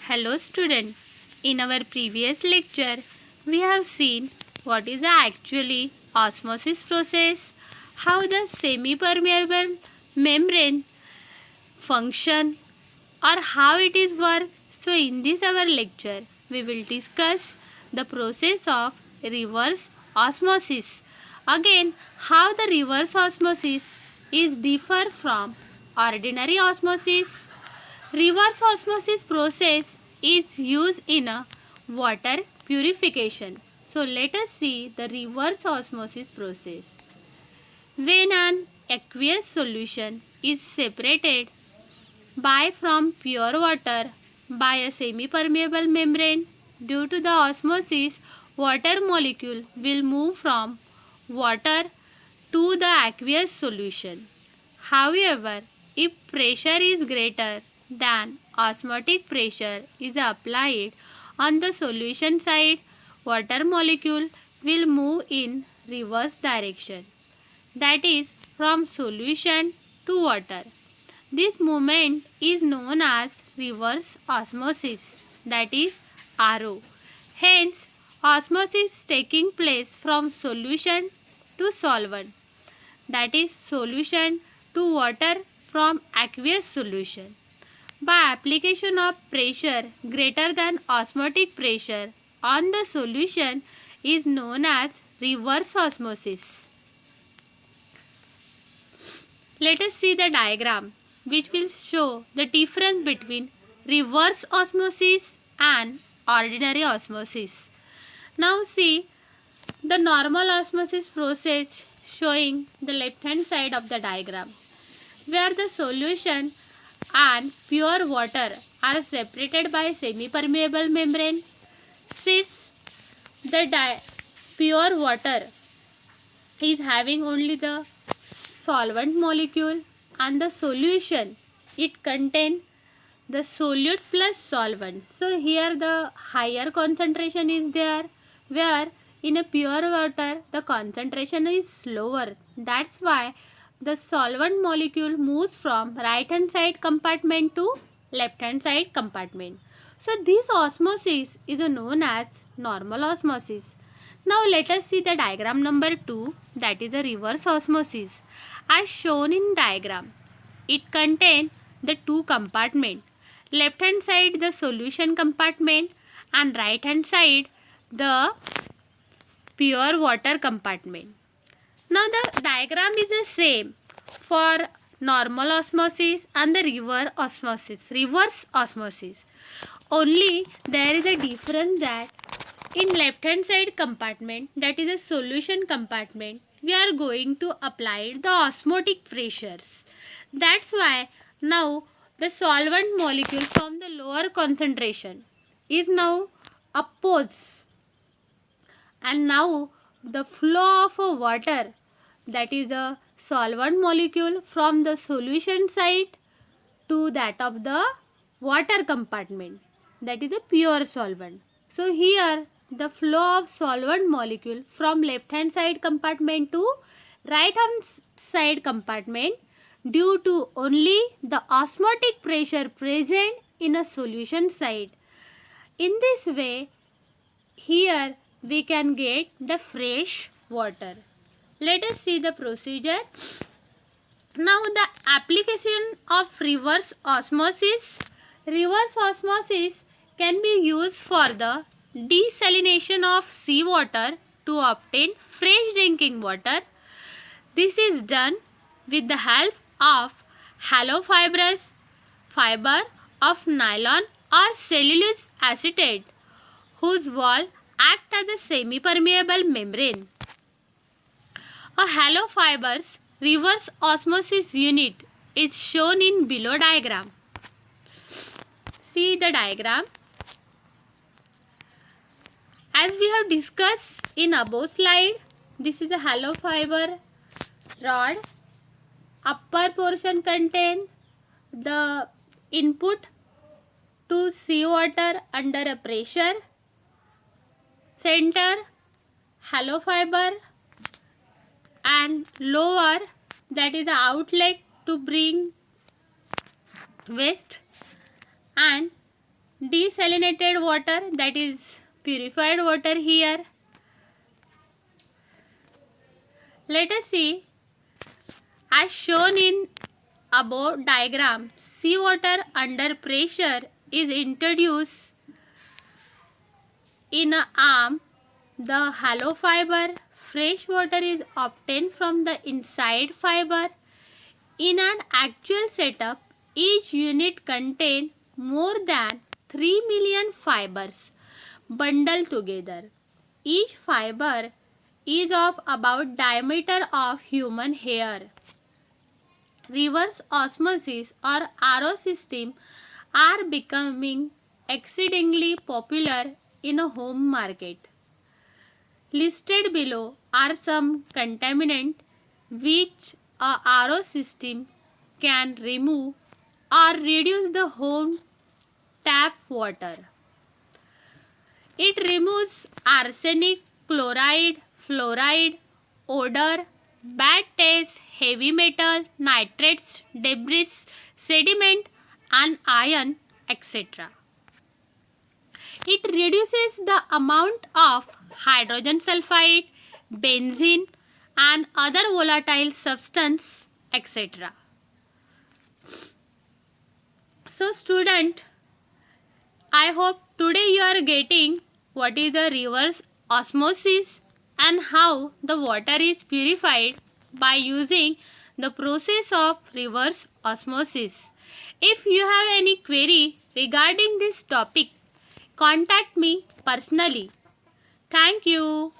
Hello student. In our previous lecture, we have seen what is the actually osmosis process, how the semi-permeable membrane function or how it is work. So in this our lecture, we will discuss the process of reverse osmosis. Again, how the reverse osmosis is differ from ordinary osmosis. Reverse osmosis process is used in a water purification. So let us see the reverse osmosis process. When an aqueous solution is separated by from pure water by a semi-permeable membrane, due to the osmosis, water molecule will move from water to the aqueous solution. However, if pressure is greater than osmotic pressure is applied on the solution side, water molecule will move in reverse direction, that is from solution to water. This movement is known as reverse osmosis, that is RO. Hence, osmosis taking place from solution to solvent, that is solution to water from aqueous solution. By application of pressure greater than osmotic pressure on the solution is known as reverse osmosis. Let us see the diagram which will show the difference between reverse osmosis and ordinary osmosis. Now see the normal osmosis process showing the left hand side of the diagram, where the solution and pure water are separated by semi-permeable membrane. Since the pure water is having only the solvent molecule and the solution, it contains the solute plus solvent. So here the higher concentration is there, where in a pure water the concentration is lower. That's why the solvent molecule moves from right hand side compartment to left hand side compartment. So this osmosis is known as normal osmosis. Now let us see the diagram number 2, that is a reverse osmosis. As shown in diagram, it contains the two compartments. Left hand side the solution compartment and right hand side the pure water compartment. Now the diagram is the same for normal osmosis and the reverse osmosis. Only there is a difference that in left hand side compartment, that is a solution compartment, we are going to apply the osmotic pressures. That's why now the solvent molecule from the lower concentration is now opposed, and now the flow of a water, that is a solvent molecule from the solution side to that of the water compartment, that is a pure solvent. So here the flow of solvent molecule from left hand side compartment to right hand side compartment due to only the osmotic pressure present in a solution side. In this way, here we can get the fresh water. Let us see the procedure. Now the application of reverse osmosis. Reverse osmosis can be used for the desalination of seawater to obtain fresh drinking water. This is done with the help of hollow fiber of nylon or cellulose acetate, whose wall act as a semi-permeable membrane. A hollow fiber's reverse osmosis unit is shown in below diagram. See the diagram. As we have discussed in above slide, this is a hollow fiber rod. Upper portion contain the input to seawater under a pressure. Center hollow fiber, and lower, that is the outlet to bring waste, and desalinated water, that is purified water here. Let us see, as shown in above diagram, seawater under pressure is introduced in a arm, the hollow fiber. Fresh water is obtained from the inside fiber. In an actual setup, each unit contains more than 3 million fibers bundled together. Each fiber is of about diameter of human hair. Reverse osmosis or RO system are becoming exceedingly popular in a home market. Listed below are some contaminants which a RO system can remove or reduce the home tap water. It removes arsenic, chloride, fluoride, odor, bad taste, heavy metal, nitrates, debris, sediment and iron, etc. It reduces the amount of hydrogen sulfide, benzene and other volatile substance, etc. So student, I hope today you are getting what is the reverse osmosis and how the water is purified by using the process of reverse osmosis. If you have any query regarding this topic, contact me personally. Thank you.